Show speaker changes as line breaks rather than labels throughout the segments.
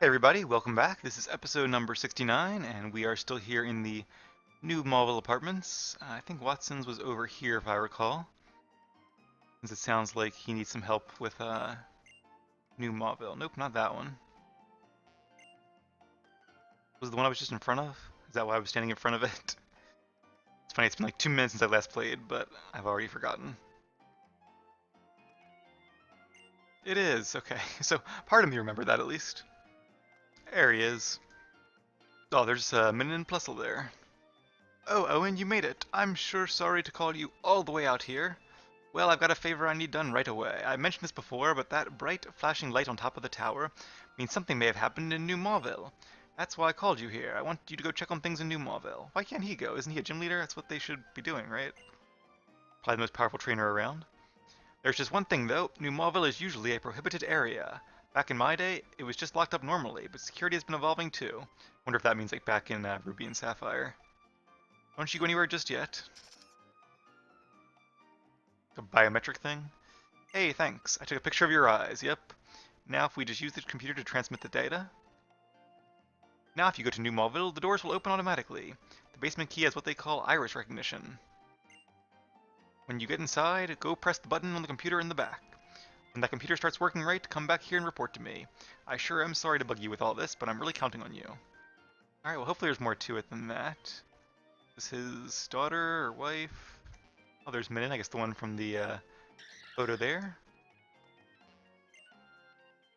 Hey everybody, welcome back. This is episode number 69, and we are still here in the new Mauville apartments. I think Watson's was over here if I recall, since it sounds like he needs some help with new Mauville. Nope, not that one. Was it the one I was just in front of? Is that why I was standing in front of it? It's funny, it's been like 2 minutes since I last played, but I've already forgotten. It is, okay. So part of me remembered that at least. There he is. Oh, there's Min and Plusle there. Oh, Owen, you made it. I'm sure sorry to call you all the way out here. Well, I've got a favor I need done right away. I mentioned this before, but that bright, flashing light on top of the tower means something may have happened in New Mauville. That's why I called you here. I want you to go check on things in New Mauville. Why can't he go? Isn't he a gym leader? That's what they should be doing, right? Probably the most powerful trainer around. There's just one thing, though. New Mauville is usually a prohibited area. Back in my day, it was just locked up normally, but security has been evolving too. Wonder if that means like back in Ruby and Sapphire. Don't you go anywhere just yet? A biometric thing? Hey, thanks. I took a picture of your eyes, yep. Now if we just use the computer to transmit the data. Now if you go to New Mauville, the doors will open automatically. The basement key has what they call iris recognition. When you get inside, go press the button on the computer in the back. When that computer starts working right, come back here and report to me. I sure am sorry to bug you with all this, but I'm really counting on you. Alright, well hopefully there's more to it than that. Is his daughter or wife? Oh, there's Min, I guess the one from the photo there.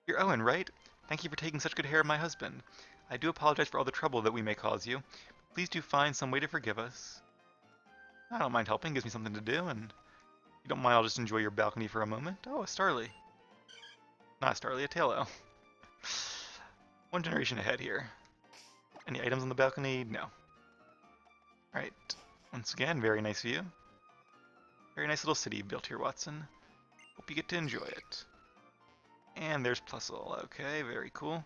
You're Owen, right? Thank you for taking such good care of my husband. I do apologize for all the trouble that we may cause you. Please do find some way to forgive us. I don't mind helping, gives me something to do, and if you don't mind, I'll just enjoy your balcony for a moment. Oh, a Starly. Not a Starly, a Tailo. One generation ahead here. Any items on the balcony? No. Alright. Once again, very nice view. Very nice little city built here, Watson. Hope you get to enjoy it. And there's Plusle. Okay, very cool.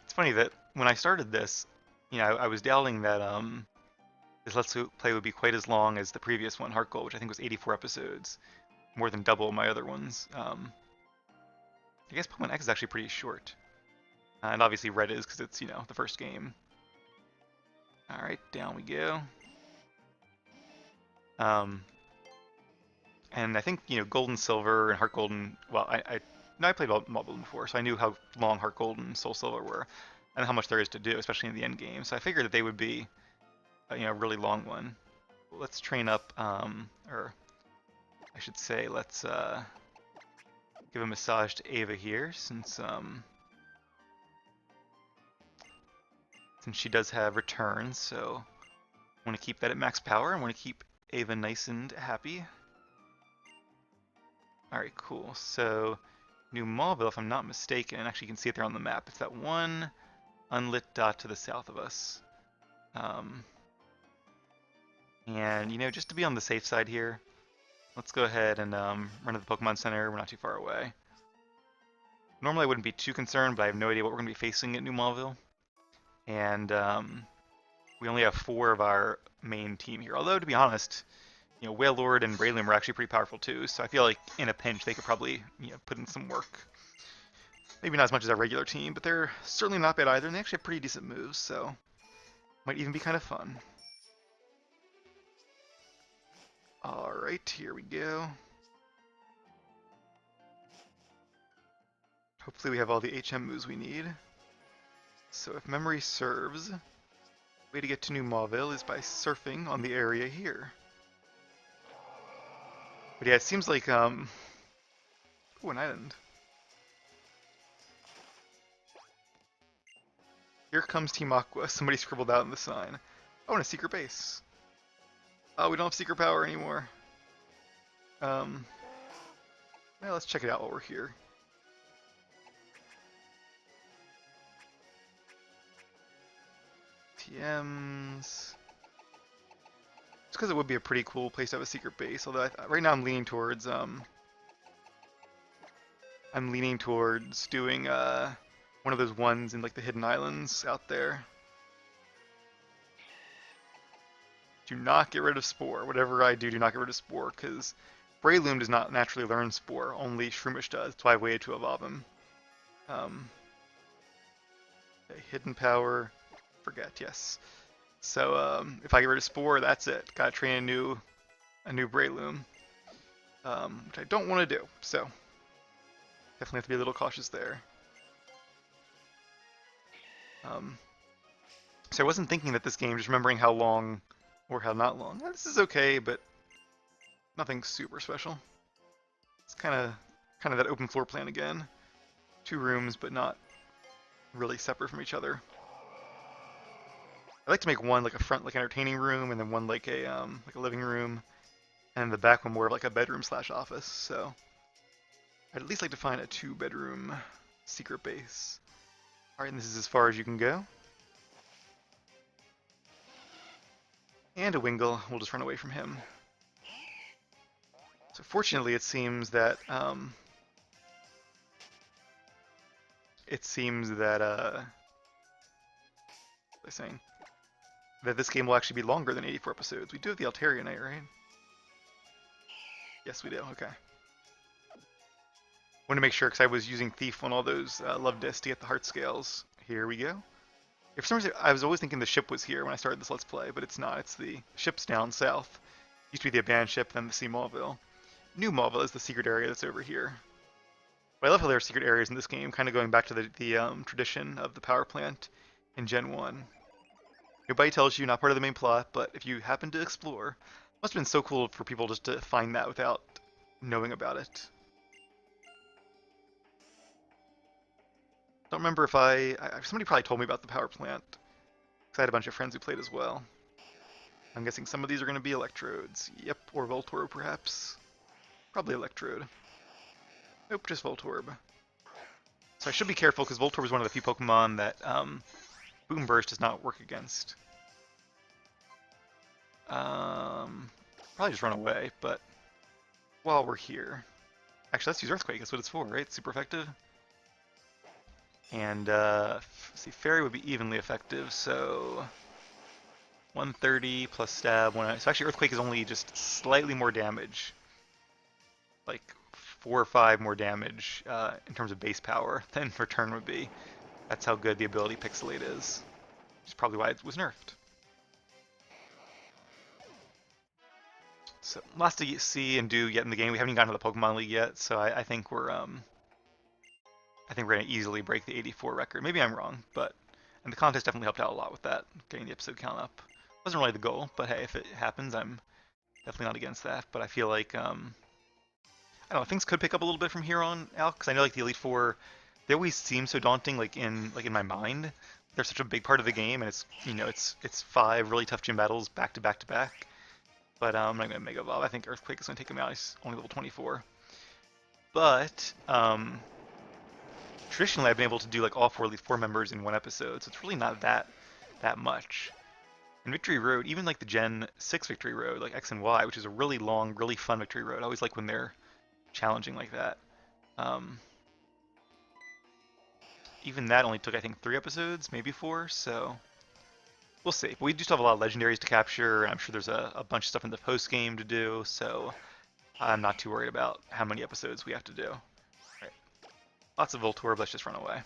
It's funny that when I started this, I was doubting that this Let's Play would be quite as long as the previous one, Heart Gold, which I think was 84 episodes, more than double my other ones. I guess Pokemon X is actually pretty short, and obviously Red is because it's the first game. All right, down we go. And I think Gold and Silver and Heart Gold and well, I played Mauville before, so I knew how long Heart Gold and Soul Silver were, and how much there is to do, especially in the end game. So I figured that they would be a really long one. Let's train up, or I should say, let's give a massage to Ava here, since she does have returns. So I want to keep that at max power. I want to keep Ava nice and happy. Alright, cool. So, New Mauville, if I'm not mistaken, actually you can see it there on the map. It's that one unlit dot to the south of us. And, just to be on the safe side here, let's go ahead and run to the Pokemon Center. We're not too far away. Normally I wouldn't be too concerned, but I have no idea what we're going to be facing at New Mauville. And we only have 4 of our main team here. Although, to be honest, Wailord and Breloom are actually pretty powerful too, so I feel like in a pinch they could probably put in some work. Maybe not as much as our regular team, but they're certainly not bad either, and they actually have pretty decent moves, so might even be kind of fun. Alright, here we go. Hopefully we have all the HM moves we need. So if memory serves, the way to get to New Mauville is by surfing on the area here. But yeah, it seems like, ooh, an island. Here comes Team Aqua, somebody scribbled out in the sign. Oh, and a secret base. Oh, we don't have secret power anymore. Well, let's check it out while we're here. TMs. Just because it would be a pretty cool place to have a secret base. Although right now I'm leaning towards doing one of those ones in like the hidden islands out there. Do not get rid of Spore. Whatever I do, do not get rid of Spore, because Breloom does not naturally learn Spore. Only Shroomish does. That's why I waited to evolve him. Um, okay, hidden power, forget, yes. So if I get rid of Spore, that's it. Gotta train a new Breloom, which I don't want to do. So definitely have to be a little cautious there. So I wasn't thinking that this game, just remembering how long or how not long. This is okay, but nothing super special. It's kind of that open floor plan again. 2 rooms, but not really separate from each other. I like to make one like a front like entertaining room, and then one like a living room, and the back one more of like a bedroom slash office. So I'd at least like to find a 2-bedroom secret base. All right, and this is as far as you can go. And a Wingull. We'll just run away from him. So fortunately, it seems that what was I saying? That this game will actually be longer than 84 episodes. We do have the Altaria Knight, right? Yes, we do. Okay. Want to make sure because I was using Thief on all those Love Discs to get the heart scales. Here we go. For some reason, I was always thinking the ship was here when I started this Let's Play, but it's not. It's the ship's down south. Used to be the abandoned ship, then the Sea Mauville. New Mauville is the secret area that's over here. But I love how there are secret areas in this game, kind of going back to the tradition of the power plant in Gen 1. Nobody tells you, not part of the main plot, but if you happen to explore, it must have been so cool for people just to find that without knowing about it. Don't remember if somebody probably told me about the power plant, because I had a bunch of friends who played as well. I'm guessing some of these are going to be electrodes. Yep, or Voltorb perhaps. Probably electrode. Nope, just Voltorb. So I should be careful because Voltorb is one of the few Pokemon that Boom Burst does not work against. Probably just run away, but while we're here, actually let's use Earthquake. That's what it's for, right? It's super effective. And see, Fairy would be evenly effective, so 130 plus stab. So actually, Earthquake is only just slightly more damage, like 4 or 5 more damage in terms of base power than Return would be. That's how good the ability Pixelate is. Which is probably why it was nerfed. So lots to see and do yet in the game. We haven't gotten to the Pokemon League yet, so I think we're gonna easily break the 84 record. Maybe I'm wrong, but and the contest definitely helped out a lot with that, getting the episode count up. Wasn't really the goal, but hey, if it happens, I'm definitely not against that. But I feel like I don't know, things could pick up a little bit from here on out because I know like the Elite Four, they always seem so daunting. Like in my mind, they're such a big part of the game, and it's 5 really tough gym battles back to back to back. But I'm not gonna Mega Evolve. I think Earthquake is gonna take him out. He's only level 24. But traditionally, I've been able to do like all 4 Elite Four members in one episode, so it's really not that much. And Victory Road, even like the Gen 6 Victory Road, like X and Y, which is a really long, really fun Victory Road. I always like when they're challenging like that. Even that only took, I think, 3 episodes, maybe 4, so we'll see. But we do still have a lot of legendaries to capture, and I'm sure there's a bunch of stuff in the post-game to do, so I'm not too worried about how many episodes we have to do. All right. Lots of Voltorb, let's just run away.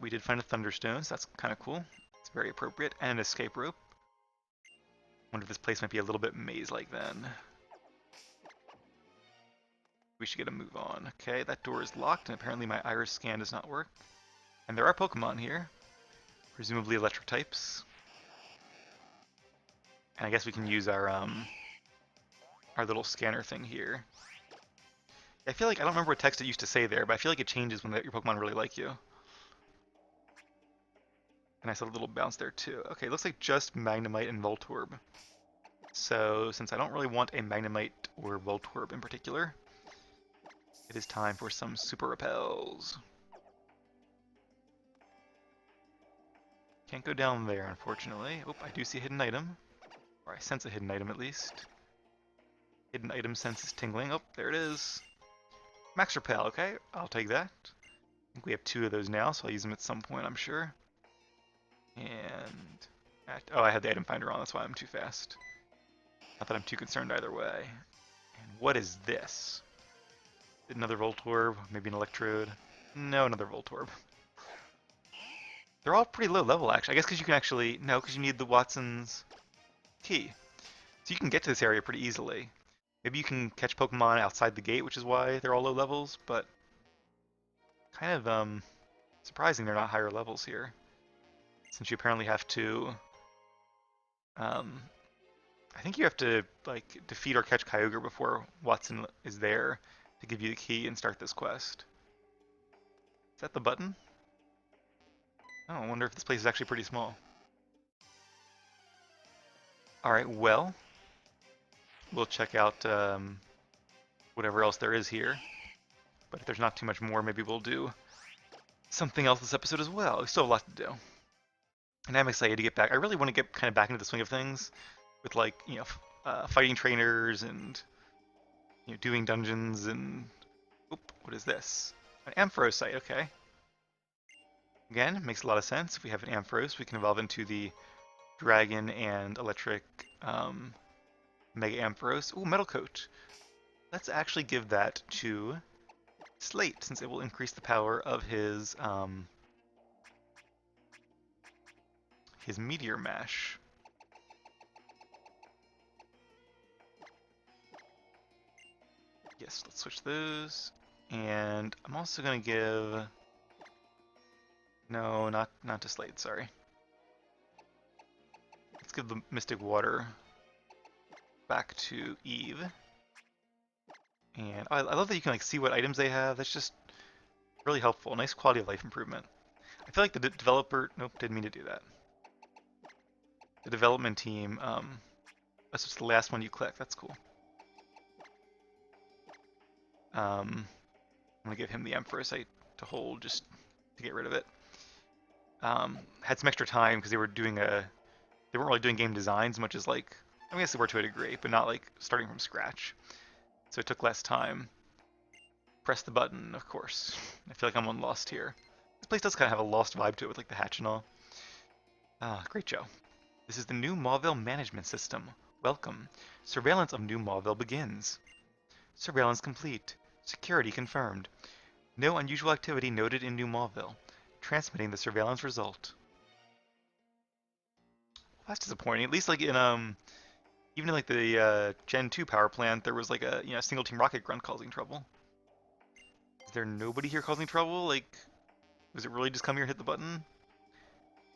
We did find a Thunderstone, so that's kind of cool. It's very appropriate, and an escape rope. Wonder if this place might be a little bit maze-like then. We should get a move on. Okay, that door is locked, and apparently my iris scan does not work. And there are Pokemon here, presumably electric types. And I guess we can use our little scanner thing here. I feel like, I don't remember what text it used to say there, but I feel like it changes when your Pokemon really like you. And I saw a little bounce there too. Okay, looks like just Magnemite and Voltorb. So, since I don't really want a Magnemite or Voltorb in particular, it is time for some Super Repels. Can't go down there, unfortunately. Oh, I do see a hidden item. Or I sense a hidden item, at least. Hidden item sense is tingling. Oh, there it is. Max Repel, okay. I'll take that. I think we have 2 of those now, so I'll use them at some point, I'm sure. And... oh, I had the item finder on, that's why I'm too fast. Not that I'm too concerned either way. And what is this? Another Voltorb, maybe an Electrode. No, another Voltorb. They're all pretty low level, actually. I guess because you can actually... No, because you need the Watson's key. So you can get to this area pretty easily. Maybe you can catch Pokemon outside the gate, which is why they're all low levels, but kind of surprising they're not higher levels here. Since you apparently have to... I think you have to like defeat or catch Kyogre before Watson is there to give you the key and start this quest. Is that the button? Oh, I wonder if this place is actually pretty small. Alright, well, we'll check out whatever else there is here. But if there's not too much more, maybe we'll do something else this episode as well. We still have a lot to do. And I'm excited to get back. I really want to get kind of back into the swing of things with like, you know, fighting trainers and doing dungeons and... Oop, what is this? An Ampharos site, okay. Again, makes a lot of sense. If we have an Ampharos, we can evolve into the Dragon and Electric Mega Ampharos. Ooh, Metal Coat. Let's actually give that to Slate, since it will increase the power of his Meteor Mash. Yes, let's switch those. And I'm also going to give... No, not to Slate, sorry. Let's give the Mystic Water back to Eve. And I love that you can like see what items they have. That's just really helpful. Nice quality of life improvement. I feel like the developer... Nope, didn't mean to do that. The development team... that's just the last one you click. That's cool. I'm going to give him the Ampharos to hold just to get rid of it. Had some extra time because they weren't really doing game design as much as like... I guess they were to a degree, but not like starting from scratch. So it took less time. Press the button, of course. I feel like I'm on Lost here. This place does kind of have a Lost vibe to it with like the hatch and all. Ah, great Joe. This is the new Mauville management system. Welcome. Surveillance of new Mauville begins. Surveillance complete. Security confirmed. No unusual activity noted in new Mauville. Transmitting the surveillance result. Well, that's disappointing. At least like in even in like the Gen 2 power plant, there was like a single team rocket grunt causing trouble. Is there nobody here causing trouble? Like, was it really just come here and hit the button?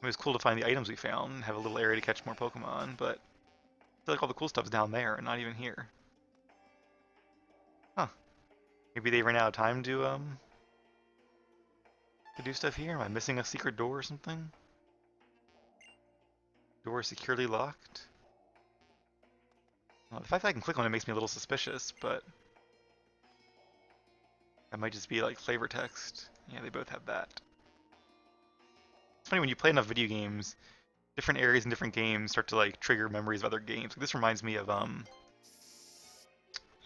It was cool to find the items we found and have a little area to catch more Pokemon, but I feel like all the cool stuff's down there and not even here. Huh. Maybe they ran out of time to do stuff here? Am I missing a secret door or something? Door securely locked? Well, the fact that I can click on it makes me a little suspicious, but that might just be like flavor text. Yeah, they both have that. It's funny when you play enough video games, different areas in different games start to like trigger memories of other games. Like, this reminds me of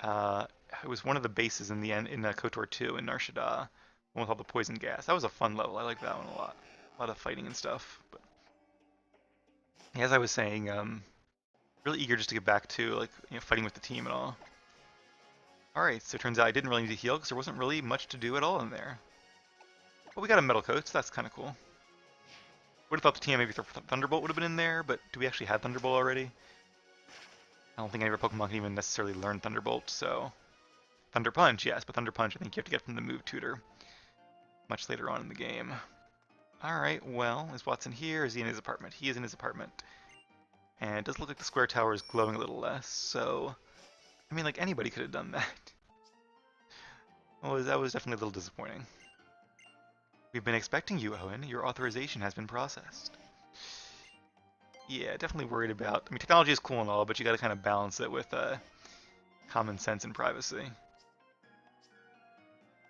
it was one of the bases in the end in KOTOR 2 in Nar Shaddaa, one with all the poison gas. That was a fun level. I like that one a lot. A lot of fighting and stuff. But as I was saying, really eager just to get back to like fighting with the team and all. All right, so it turns out I didn't really need to heal because there wasn't really much to do at all in there. But we got a Metal Coat, so that's kind of cool. Would have thought the team maybe Thunderbolt would have been in there, but do we actually have Thunderbolt already? I don't think any of our Pokemon can even necessarily learn Thunderbolt, so... Thunder Punch, yes, but Thunder Punch I think you have to get from the move tutor much later on in the game. Alright, well, is Watson here? Is he in his apartment? He is in his apartment. And it does look like the square tower is glowing a little less, so... I mean, like, anybody could have done that. Well, that was definitely a little disappointing. We've been expecting you, Hoenn. Your authorization has been processed. Yeah, definitely worried about... I mean, technology is cool and all, but you gotta kind of balance it with common sense and privacy.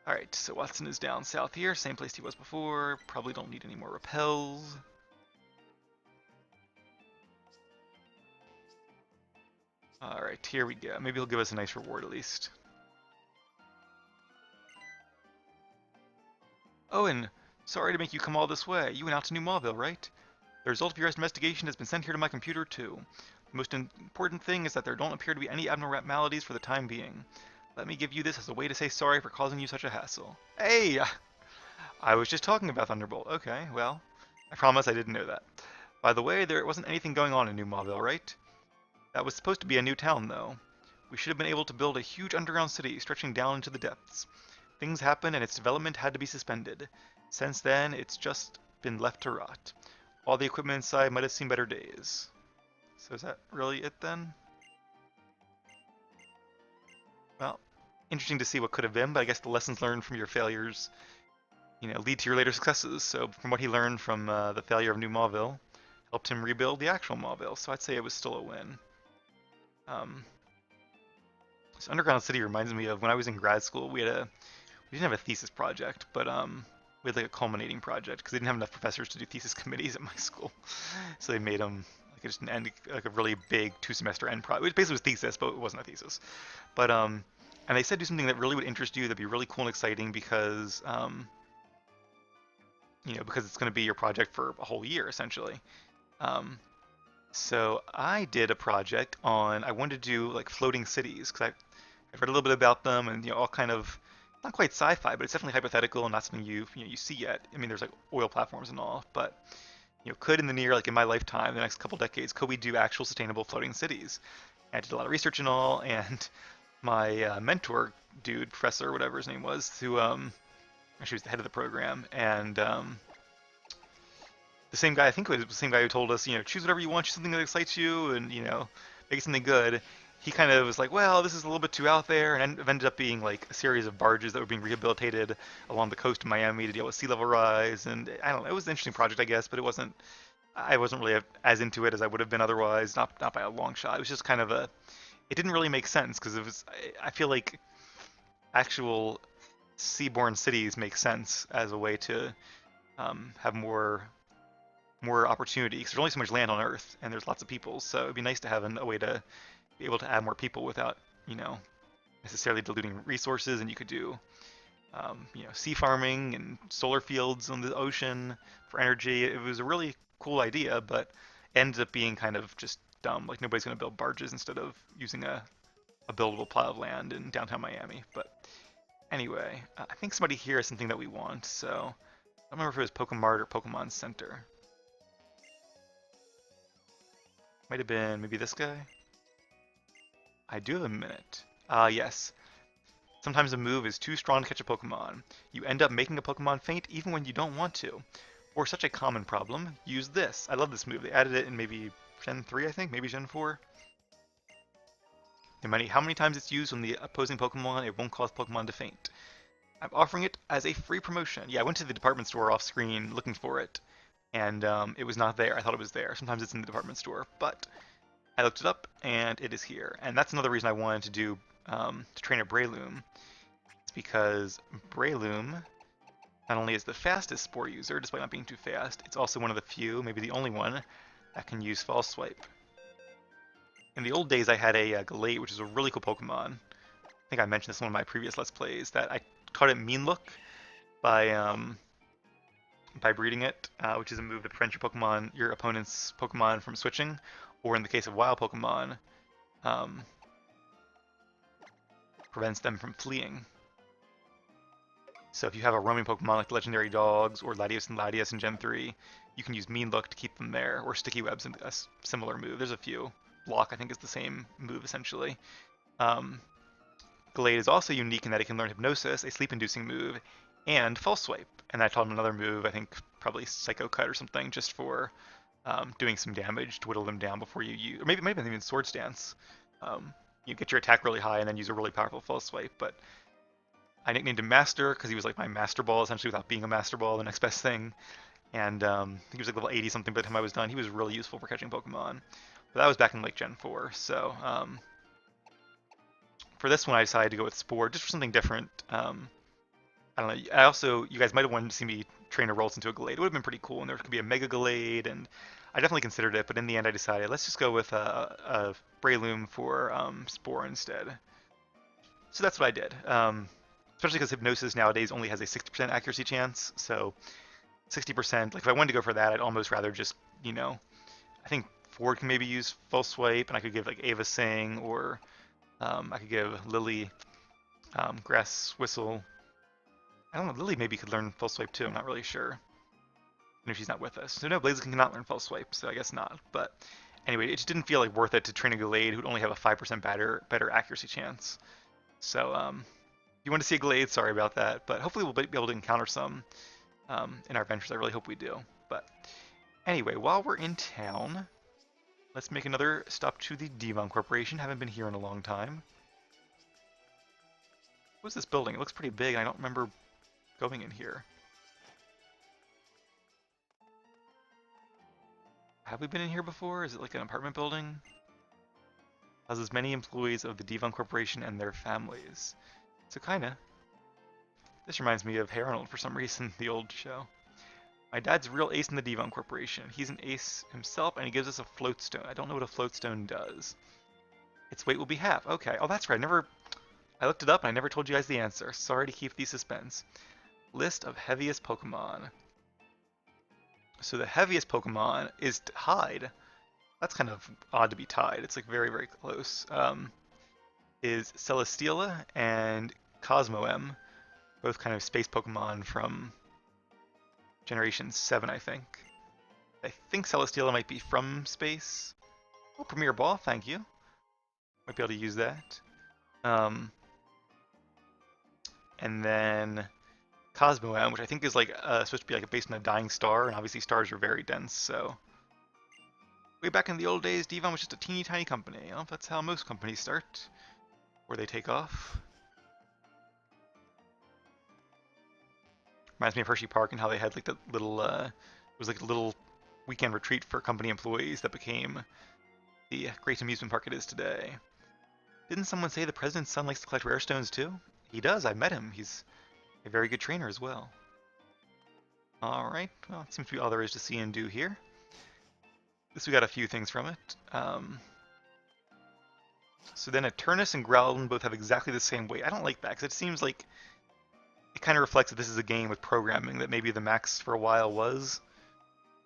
Alright, so Watson is down south here, same place he was before. Probably don't need any more repels. Alright, here we go. Maybe he'll give us a nice reward at least. Owen, sorry to make you come all this way. You went out to New Mauville, right? The result of your investigation has been sent here to my computer too. The most important thing is that there don't appear to be any abnormalities for the time being. Let me give you this as a way to say sorry for causing you such a hassle. Hey! I was just talking about Thunderbolt. Okay, well, I promise I didn't know that. By the way, there wasn't anything going on in New Mauville, right? That was supposed to be a new town, though. We should have been able to build a huge underground city stretching down into the depths. Things happened and its development had to be suspended. Since then, it's just been left to rot. All the equipment inside might have seen better days. So is that really it then? Well, interesting to see what could have been, but I guess the lessons learned from your failures, lead to your later successes. So from what he learned from the failure of New Mauville, helped him rebuild the actual Mauville. So I'd say it was still a win. This underground city reminds me of when I was in grad school. We didn't have a thesis project, but we had like a culminating project because they didn't have enough professors to do thesis committees at my school, so they made them like just an end, like a really big 2-semester end project. It basically was thesis, but it wasn't a thesis. But and they said do something that really would interest you, that'd be really cool and exciting because because it's going to be your project for a whole year essentially. So I did a project on, I wanted to do like floating cities because I've read a little bit about them and all kind of not quite sci-fi, but it's definitely hypothetical and not something you see yet. I mean, there's like oil platforms and all, but could in the near, like in my lifetime, the next couple decades, could we do actual sustainable floating cities? And I did a lot of research and all, and my mentor, dude, professor, whatever his name was, who actually was the head of the program, and the same guy, I think it was the same guy who told us, choose whatever you want, choose something that excites you, and make it something good. He kind of was like, well, this is a little bit too out there, and it ended up being like a series of barges that were being rehabilitated along the coast of Miami to deal with sea level rise, and I don't know, it was an interesting project, I guess, but I wasn't really as into it as I would have been otherwise, not by a long shot. It was just kind of it didn't really make sense because I feel like actual seaborne cities make sense as a way to have more opportunity because there's only so much land on Earth and there's lots of people, so it'd be nice to have a way to be able to add more people without necessarily diluting resources. And you could do sea farming and solar fields on the ocean for energy. It was a really cool idea, but ended up being kind of just dumb. Like nobody's going to build barges instead of using a buildable plot of land in downtown Miami. But anyway, I think somebody here has something that we want, so I don't remember if it was Pokemart or Pokemon Center. Might have been maybe this guy. I do have a minute. Yes. Sometimes a move is too strong to catch a Pokemon. You end up making a Pokemon faint even when you don't want to. For such a common problem, use this. I love this move. They added it in maybe Gen 3, I think, maybe Gen 4. No matter how many times it's used on the opposing Pokemon, it won't cause Pokemon to faint. I'm offering it as a free promotion. Yeah, I went to the department store off screen looking for it, and it was not there. I thought it was there. Sometimes it's in the department store, but I looked it up, and it is here. And that's another reason I wanted to do to train a Breloom. It's because Breloom not only is the fastest Spore user, despite not being too fast, it's also one of the few, maybe the only one, that can use False Swipe. In the old days, I had a Glade, which is a really cool Pokemon. I think I mentioned this in one of my previous Let's Plays, that I taught it Mean Look by breeding it, which is a move that prevents your opponent's Pokemon from switching, or in the case of wild Pokemon, prevents them from fleeing. So if you have a roaming Pokemon like the legendary dogs or Latios and Latias in Gen 3, you can use Mean Look to keep them there, or Sticky Web's a similar move. There's a few. Block, I think, is the same move essentially. Glade is also unique in that it can learn Hypnosis, a sleep-inducing move, and False Swipe. And I taught him another move, I think probably Psycho Cut or something, just for doing some damage to whittle them down before you use, or maybe even Swords Dance. You get your attack really high and then use a really powerful False Swipe. But I nicknamed him Master because he was like my Master Ball, essentially, without being a Master Ball, the next best thing. And he was like level 80 something by the time I was done. He was really useful for catching Pokemon. But that was back in like Gen 4, so for this one I decided to go with Spore, just for something different. I don't know, you guys might have wanted to see me train a Rolls into a Glade. It would have been pretty cool, and there could be a Mega Glade, and I definitely considered it, but in the end I decided, let's just go with a Breloom for Spore instead. So that's what I did. Especially because Hypnosis nowadays only has a 60% accuracy chance, so 60%, like if I wanted to go for that, I'd almost rather just, I think Ford can maybe use False Swipe, and I could give like Ava Sing, or I could give Lily Grass Whistle. I don't know, Lily maybe could learn False Swipe too, I'm not really sure. Even if she's not with us. So no, Blaziken cannot learn False Swipe, so I guess not. But anyway, it just didn't feel like worth it to train a Glade who'd only have a 5% better accuracy chance. So, if you want to see a Glade, sorry about that, but hopefully we'll be able to encounter some in our adventures. I really hope we do. But anyway, while we're in town, let's make another stop to the Devon Corporation. Haven't been here in a long time. What's this building? It looks pretty big. I don't remember going in here. Have we been in here before? Is it like an apartment building? Houses many employees of the Devon Corporation and their families. So kinda. This reminds me of Hey Arnold for some reason, the old show. My dad's a real ace in the Devon Corporation. He's an ace himself, and he gives us a floatstone. I don't know what a floatstone does. Its weight will be half. Okay. Oh, that's right. I looked it up, and I never told you guys the answer. Sorry to keep the suspense. List of heaviest Pokemon. So the heaviest Pokemon is Hyde. That's kind of odd to be tied. It's like very, very close. Is Celesteela and Cosmo M, both kind of space Pokemon from Generation 7, I think. I think Celesteela might be from space. Oh, Premier Ball, thank you. Might be able to use that. And then Cosmo M, which I think is like supposed to be like based on a dying star, and obviously stars are very dense, so. Way back in the old days, Devon was just a teeny tiny company. I don't know if that's how most companies start, or they take off. Reminds me of Hershey Park and how they had like the little, it was like a little weekend retreat for company employees that became the great amusement park it is today. Didn't someone say the president's son likes to collect rare stones too? He does, I met him. He's a very good trainer as well. Alright, well, it seems to be all there is to see and do here. This we got a few things from it. So then Eternus and Groudon both have exactly the same weight. I don't like that, because it seems like it kind of reflects that this is a game with programming, that maybe the max for a while was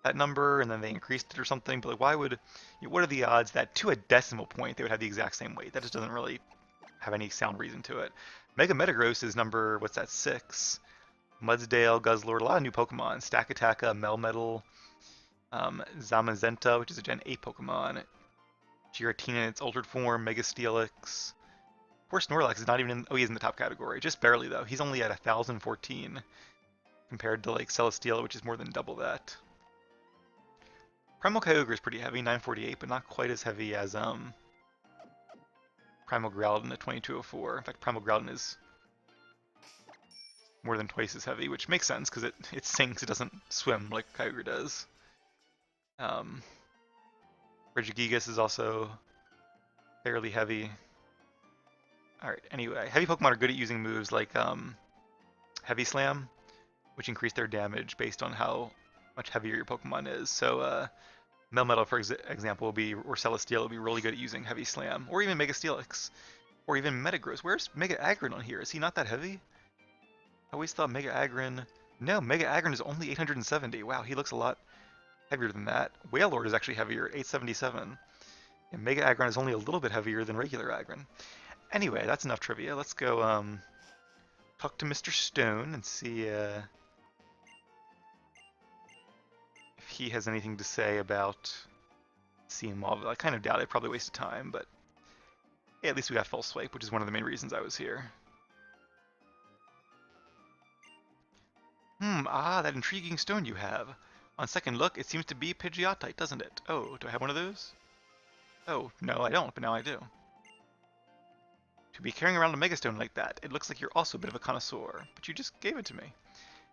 that number, and then they increased it or something, but like, why would, what are the odds that to a decimal point they would have the exact same weight? That just doesn't really have any sound reason to it. Mega Metagross is number, what's that, 6. Mudsdale, Guzzlord, a lot of new Pokemon. Stakataka, Melmetal, Zamazenta, which is a Gen 8 Pokemon. Giratina in its altered form, Mega Steelix. Poor Snorlax is not even in, oh, he's in the top category. Just barely, though. He's only at 1,014 compared to, like, Celesteela, which is more than double that. Primal Kyogre is pretty heavy, 948, but not quite as heavy as, Primal Groudon at 2204. In fact, Primal Groudon is more than twice as heavy, which makes sense, because it sinks, it doesn't swim like Kyogre does. Regigigas is also fairly heavy. Alright, anyway, heavy Pokemon are good at using moves like Heavy Slam, which increase their damage based on how much heavier your Pokemon is. So Melmetal, for example, or Celesteela will be really good at using Heavy Slam, or even Mega Steelix, or even Metagross. Where's Mega Aggron on here? Is he not that heavy? I always thought Mega Aggron... No, Mega Aggron is only 870. Wow, he looks a lot heavier than that. Wailord is actually heavier, 877. And Mega Aggron is only a little bit heavier than regular Aggron. Anyway, that's enough trivia. Let's go talk to Mr. Stone and see if he has anything to say about seeing Mauville. I kind of doubt it. Probably waste of time, but hey, at least we got False Swipe, which is one of the main reasons I was here. That intriguing stone you have. On second look, it seems to be Pidgeotite, doesn't it? Oh, do I have one of those? Oh, no, I don't, but now I do. To be carrying around a megastone like that, it looks like you're also a bit of a connoisseur, but you just gave it to me.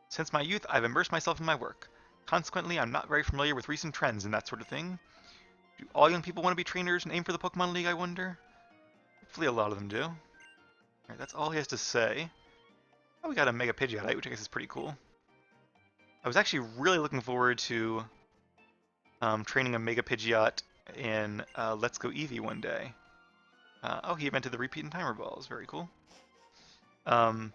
Since my youth, I've immersed myself in my work. Consequently, I'm not very familiar with recent trends and that sort of thing. Do all young people want to be trainers and aim for the Pokemon League, I wonder? Hopefully a lot of them do. Alright, that's all he has to say. Oh, we got a Mega Pidgeotite, which I guess is pretty cool. I was actually really looking forward to training a Mega Pidgeot in Let's Go Eevee one day. Oh, he invented the repeat and timer balls. Very cool. But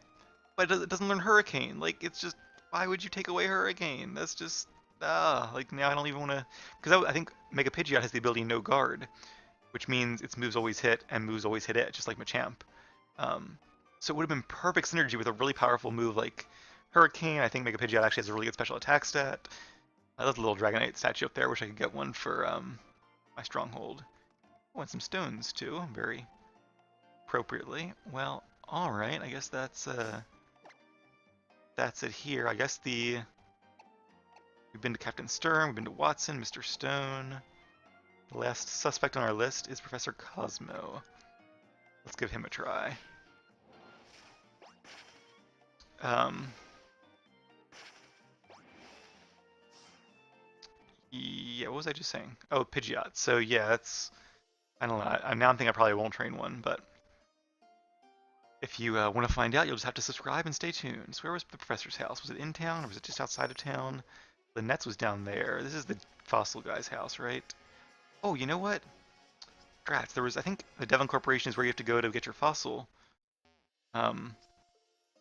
it doesn't learn Hurricane. Like, it's just, why would you take away Hurricane? That's just, like, now I don't even want to, because I think Mega Pidgeot has the ability No Guard, which means its moves always hit, and moves always hit it, just like Machamp. So it would have been perfect synergy with a really powerful move like Hurricane. I think Mega Pidgeot actually has a really good special attack stat. I love the little Dragonite statue up there. Wish I could get one for my Stronghold. Oh, and some stones too, very appropriately. Well, all right. I guess that's it here. I guess we've been to Captain Stern, we've been to Watson, Mr. Stone. The last suspect on our list is Professor Cosmo. Let's give him a try. Yeah, what was I just saying? Oh, Pidgeot. So yeah, that's, I don't know. Now I'm thinking I probably won't train one, but if you want to find out, you'll just have to subscribe and stay tuned. So where was the professor's house? Was it in town or was it just outside of town? Lynette's was down there. This is the fossil guy's house, right? Oh, you know what? Drats, there was, I think the Devon Corporation is where you have to go to get your fossil um,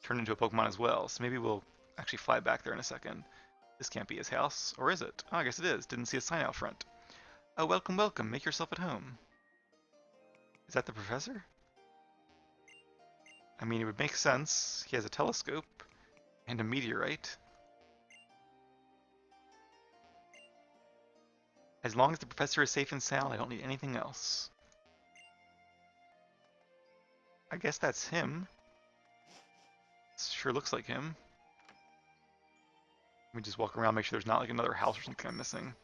turned into a Pokemon as well. So maybe we'll actually fly back there in a second. This can't be his house, or is it? Oh, I guess it is. Didn't see a sign out front. Oh, welcome, welcome. Make yourself at home. Is that the professor? I mean, it would make sense. He has a telescope and a meteorite. As long as the professor is safe and sound, I don't need anything else. I guess that's him. Sure looks like him. Let me just walk around, make sure there's not like another house or something I'm missing.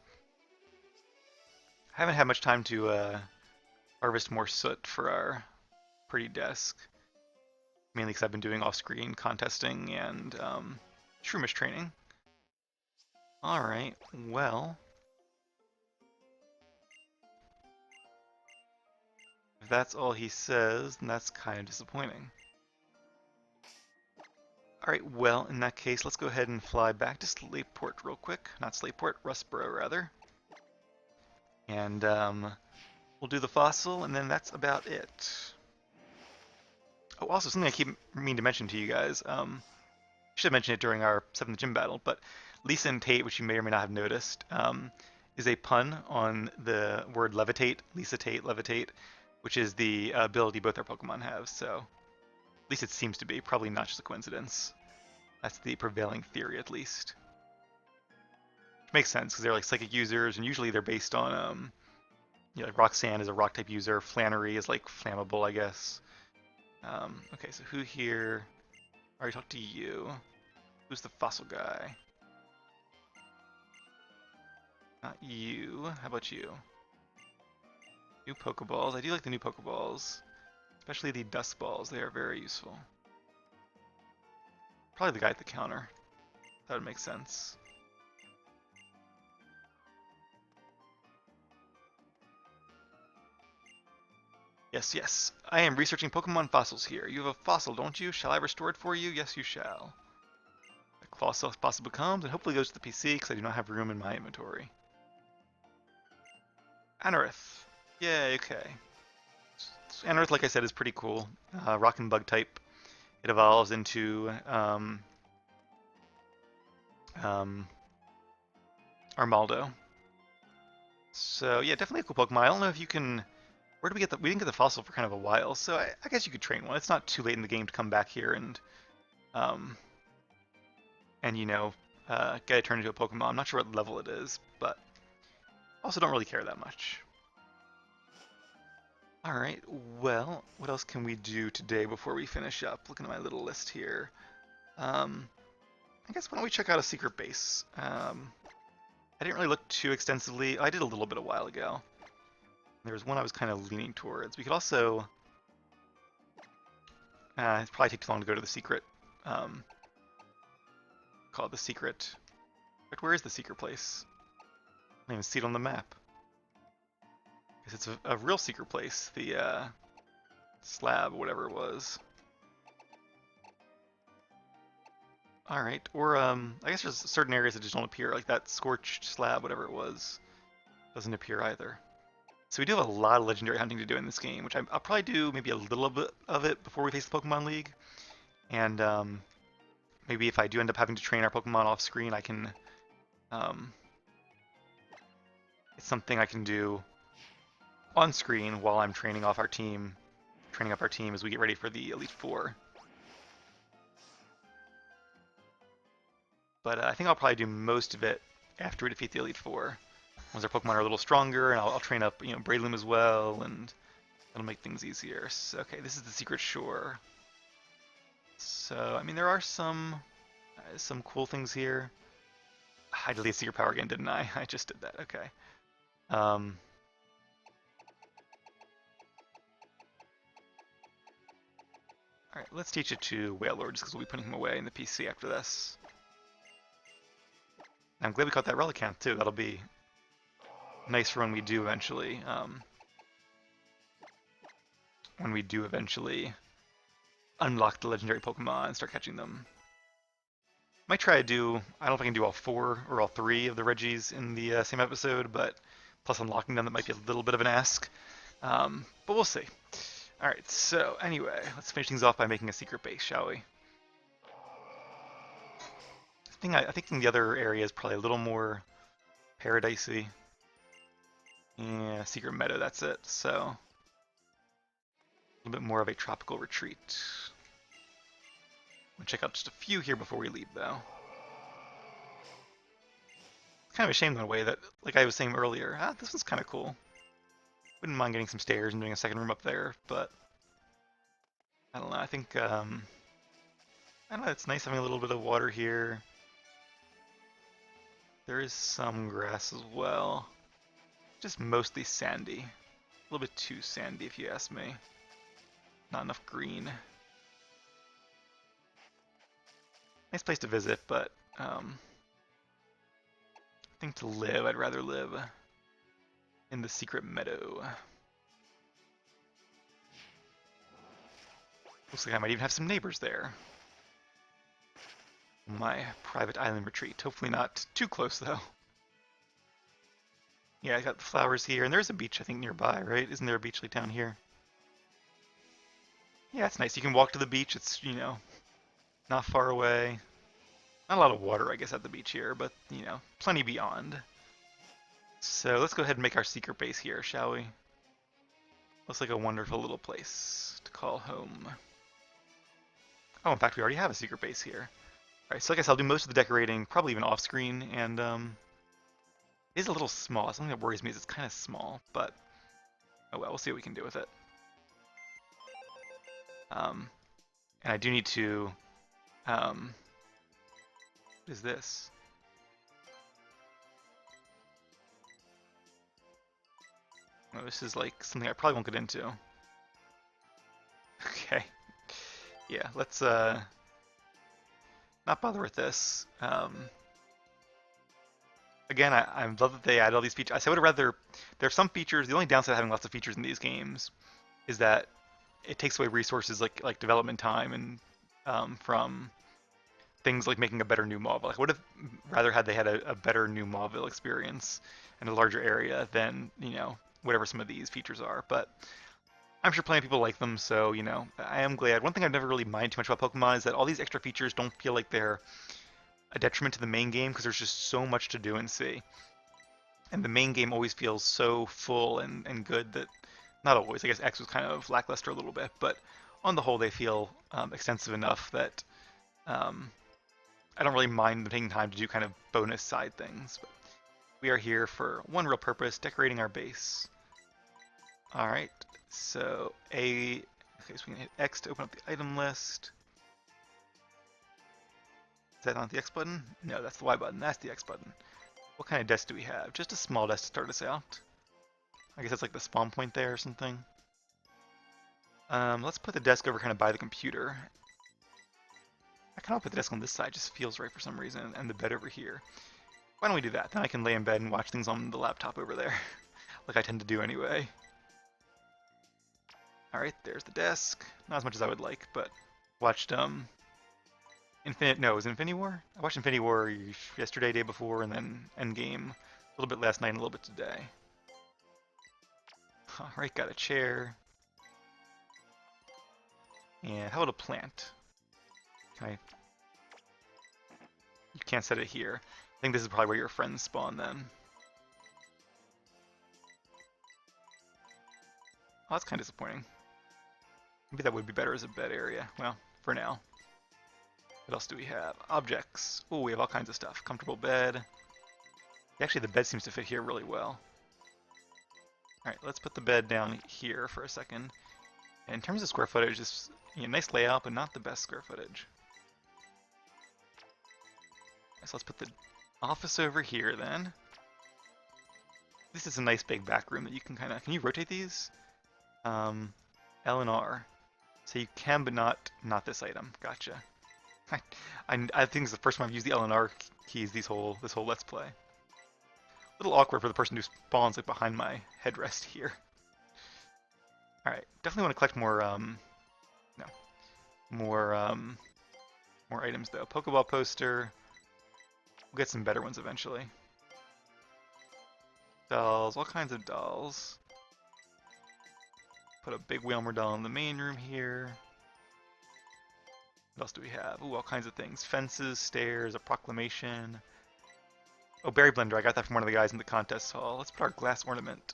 I haven't had much time to harvest more soot for our pretty desk. Mainly because I've been doing off-screen contesting and shroomish training. Alright, well. If that's all he says, then that's kind of disappointing. Alright, well, in that case, let's go ahead and fly back to Slateport real quick. Not Slateport, Rustboro, rather. And we'll do the fossil, and then that's about it. Oh, also, something I keep meaning to mention to you guys. Should have mentioned it during our 7th gym battle, but Lisa and Tate, which you may or may not have noticed, is a pun on the word levitate, Lisa Tate, levitate, which is the ability both our Pokemon have, so at least it seems to be, probably not just a coincidence. That's the prevailing theory, at least. Which makes sense, because they're like psychic users, and usually they're based on, like Roxanne is a rock-type user, Flannery is like flammable, I guess. Okay, so who here? I already talked to you. Who's the fossil guy? Not you. How about you? New Pokeballs. I do like the new Pokeballs. Especially the Dusk Balls. They are very useful. Probably the guy at the counter. That would make sense. Yes, yes. I am researching Pokemon fossils here. You have a fossil, don't you? Shall I restore it for you? Yes, you shall. The fossil possibly comes and hopefully goes to the PC because I do not have room in my inventory. Anorith. Yay, okay. Anorith, like I said, is pretty cool. Rock and Bug type. It evolves into Armaldo. So yeah, definitely a cool Pokemon. I don't know if you can. Where do we get the? We didn't get the fossil for kind of a while, so I guess you could train one. It's not too late in the game to come back here and um, you know, get it turned into a Pokemon. I'm not sure what level it is, but also don't really care that much. All right. Well, what else can we do today before we finish up? Looking at my little list here. I guess why don't we check out a secret base? I didn't really look too extensively. I did a little bit a while ago. There was one I was kind of leaning towards. We could also... it'd probably take too long to go to the secret. Call it the secret. But where is the secret place? I don't even see it on the map. Because it's a real secret place. The slab, whatever it was. Alright, or I guess there's certain areas that just don't appear, like that scorched slab, whatever it was. Doesn't appear either. So we do have a lot of legendary hunting to do in this game, which I'll probably do maybe a little bit of it before we face the Pokemon League. And maybe if I do end up having to train our Pokemon off screen, I can... it's something I can do on screen while I'm training off our team, training up our team as we get ready for the Elite Four. But I think I'll probably do most of it after we defeat the Elite Four. Once our Pokemon are a little stronger, and I'll train up, Breloom as well, and that'll make things easier. So, okay, this is the Secret Shore. So, I mean, there are some cool things here. I deleted Secret Power again, didn't I? I just did that. Okay. Um, Alright, let's teach it to Wailord, just because we'll be putting him away in the PC after this. I'm glad we caught that Relicanth, too. That'll be nice for when we do eventually, unlock the legendary Pokemon and start catching them. Might try to do, I don't know if I can do all 4 or all 3 of the Regis in the same episode, but plus unlocking them, that might be a little bit of an ask. But we'll see. Alright, so anyway, let's finish things off by making a secret base, shall we? I think the other area is probably a little more paradisey. Yeah, secret meadow, that's it. So, a little bit more of a tropical retreat. We'll check out just a few here before we leave, though. It's kind of a shame in a way that, like I was saying earlier, this one's kind of cool. Wouldn't mind getting some stairs and doing a second room up there, but I don't know. I think, I don't know, it's nice having a little bit of water here. There is some grass as well. Just mostly sandy. A little bit too sandy, if you ask me. Not enough green. Nice place to visit, but I think to live, I'd rather live in the secret meadow. Looks like I might even have some neighbors there. My private island retreat. Hopefully not too close, though. Yeah, I got the flowers here, and there's a beach, I think, nearby, right? Isn't there a beach like down here? Yeah, it's nice. You can walk to the beach. It's, not far away. Not a lot of water, I guess, at the beach here, but, plenty beyond. So let's go ahead and make our secret base here, shall we? Looks like a wonderful little place to call home. Oh, in fact, we already have a secret base here. Alright, so I guess I'll do most of the decorating, probably even off-screen, and, it is a little small. Something that worries me is it's kind of small, but, oh well, we'll see what we can do with it. And I do need to, what is this? Oh, this is like something I probably won't get into. Okay. Yeah, let's not bother with this. Again, I love that they add all these features. I would rather, there are some features, the only downside of having lots of features in these games is that it takes away resources like development time and from things like making a better new Mauville. Like, I would have rather had they had a better new Mauville experience and a larger area than, whatever some of these features are. But I'm sure plenty of people like them, so, I am glad. One thing I've never really minded too much about Pokemon is that all these extra features don't feel like they're a detriment to the main game because there's just so much to do and see. And the main game always feels so full and good that, not always, I guess X was kind of lackluster a little bit, but on the whole they feel extensive enough that I don't really mind taking time to do kind of bonus side things. But we are here for one real purpose, decorating our base. Alright, so okay, so we can hit X to open up the item list. Is that not the X button? No, that's the Y button. That's the X button. What kind of desk do we have? Just a small desk to start us out. I guess that's like the spawn point there or something. Let's put the desk over kind of by the computer. I kind of put the desk on this side, just feels right for some reason, and the bed over here. Why don't we do that? Then I can lay in bed and watch things on the laptop over there, like I tend to do anyway. Alright, there's the desk. Not as much as I would like, but watched, it was Infinity War? I watched Infinity War yesterday, day before, and then Endgame a little bit last night and a little bit today. Alright, got a chair. And how about a plant? Can I... You can't set it here. I think this is probably where your friends spawn then. Oh, that's kind of disappointing. Maybe that would be better as a bed area. Well, for now. What else do we have? Objects. Oh, we have all kinds of stuff. Comfortable bed. Actually, the bed seems to fit here really well. Alright, let's put the bed down here for a second. And in terms of square footage, this nice layout, but not the best square footage. So let's put the office over here then. This is a nice big back room that you can kind of... Can you rotate these? L and R. So you can, but not this item. Gotcha. I think it's the first time I've used the L and R keys this whole Let's Play. A little awkward for the person who spawns like behind my headrest here. Alright, definitely want to collect more, more items though. Pokeball poster. We'll get some better ones eventually. Dolls, all kinds of dolls. Put a big Whalmer doll in the main room here. What else do we have? Ooh, all kinds of things. Fences, stairs, a proclamation. Oh, berry blender. I got that from one of the guys in the contest hall. Let's put our glass ornament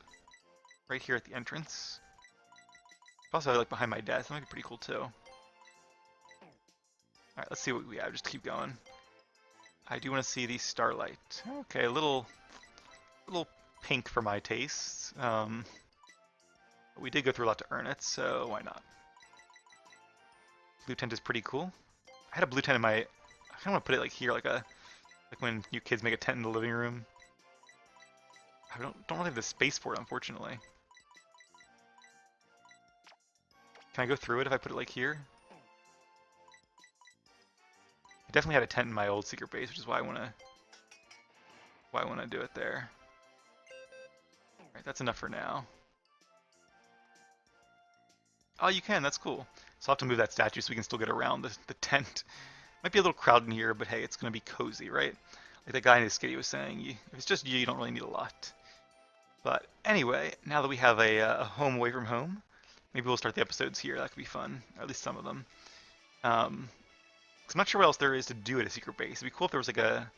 right here at the entrance. Also, like behind my desk. That might be pretty cool too. Alright, let's see what we have. Just keep going. I do want to see the starlight. Okay, a little pink for my tastes. We did go through a lot to earn it, so why not? Blue tent is pretty cool. I had a blue tent in my... I kind of want to put it like here, like when you kids make a tent in the living room. I don't really have the space for it, unfortunately. Can I go through it if I put it like here? I definitely had a tent in my old secret base, which is why I want to do it there. Alright, that's enough for now. Oh, you can, that's cool. So I'll have to move that statue so we can still get around the tent. Might be a little crowded in here, but hey, it's going to be cozy, right? Like that guy in his skitty was saying, if it's just you don't really need a lot. But anyway, now that we have a home away from home, maybe we'll start the episodes here. That could be fun, or at least some of them. Cause I'm not sure what else there is to do at a secret base. It'd be cool if there was like a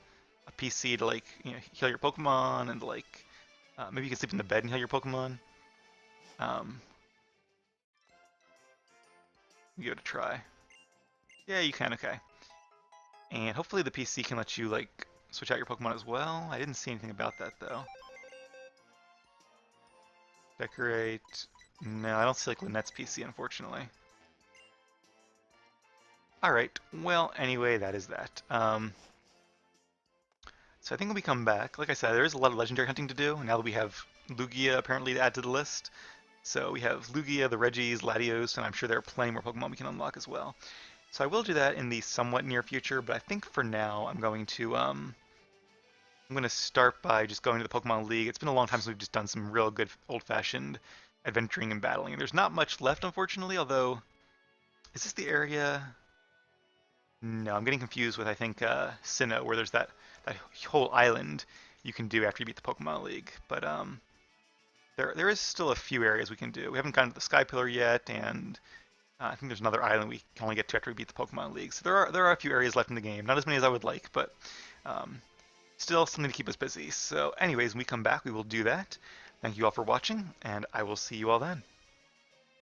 PC to like heal your Pokemon and like maybe you can sleep in the bed and heal your Pokemon. Give it a try. Yeah, you can. Okay. And hopefully the PC can let you like switch out your Pokemon as well. I didn't see anything about that though. Decorate. No, I don't see like Lynette's PC, unfortunately. Alright, well, anyway, that is that. So I think when we come back, like I said, there is a lot of legendary hunting to do, now that we have Lugia apparently to add to the list. So we have Lugia, the Regis, Latios, and I'm sure there are plenty more Pokemon we can unlock as well. So I will do that in the somewhat near future, but I think for now I'm going to start by just going to the Pokemon League. It's been a long time since we've just done some real good old-fashioned adventuring and battling. There's not much left, unfortunately, although... Is this the area... No, I'm getting confused with, I think, Sinnoh, where there's that whole island you can do after you beat the Pokemon League. But there is still a few areas we can do. We haven't gotten to the Sky Pillar yet, and I think there's another island we can only get to after we beat the Pokemon League. So there are a few areas left in the game. Not as many as I would like, but still something to keep us busy. So anyways, when we come back, we will do that. Thank you all for watching, and I will see you all then.